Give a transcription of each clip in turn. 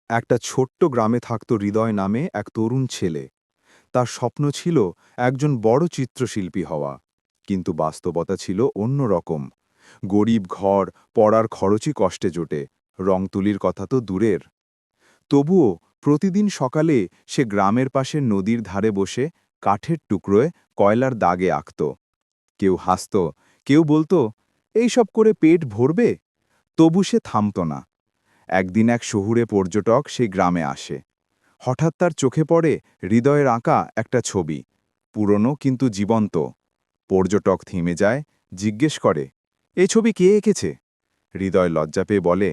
একটা ছোট্ট গ্রামে থাকত হৃদয় নামে এক তরুণ ছেলে। তার স্বপ্ন ছিল একজন বড় চিত্রশিল্পী হওয়া, কিন্তু বাস্তবতা ছিল অন্যরকম। গরিব ঘর, পড়ার খরচই কষ্টে জোটে, রং তুলির কথা তো দূরের। তবুও প্রতিদিন সকালে সে গ্রামের পাশের নদীর ধারে বসে কাঠের টুকরোয় কয়লার দাগে আঁকত। কেউ হাসত, কেউ বলতো, এইসব করে পেট ভরবে। তবু সে থামত না। একদিন এক শহুরে পর্যটক সেই গ্রামে আসে। হঠাৎ তার চোখে পড়ে হৃদয়ের আঁকা একটা ছবি, পুরনো কিন্তু জীবন্ত। পর্যটক থেমে যায়, জিজ্ঞেস করে, এই ছবি কে এঁকেছে? হৃদয় লজ্জা পেয়ে বলে,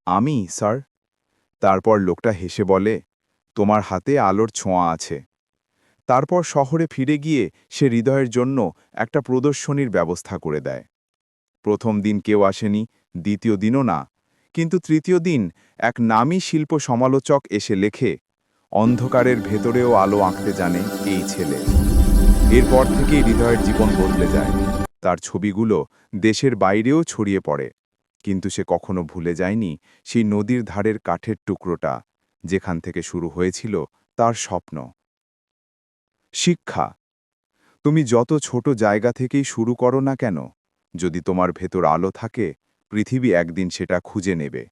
আমি, স্যার। তারপর লোকটা হেসে বলে, তোমার হাতে আলোর ছোঁয়া আছে। তারপর শহরে ফিরে গিয়ে সে হৃদয়ের জন্য একটা প্রদর্শনীর ব্যবস্থা করে দেয়। প্রথম দিন কেউ আসেনি, দ্বিতীয় দিনও না, কিন্তু তৃতীয় দিন এক নামী শিল্প সমালোচক এসে লেখে, অন্ধকারের ভেতরেও আলো আঁকতে জানে এই ছেলে। এরপর থেকেই হৃদয়ের জীবন বদলে যায়। তার ছবিগুলো দেশের বাইরেও ছড়িয়ে পড়ে, কিন্তু সে কখনো ভুলে যায়নি সেই নদীর ধারের কাঠের টুকরোটা, যেখান থেকে শুরু হয়েছিল তার স্বপ্ন। শিক্ষা। তুমি যত ছোট জায়গা থেকেই শুরু করো না কেন, যদি তোমার ভেতর আলো থাকে, পৃথিবী একদিন সেটা খুঁজে নেবে।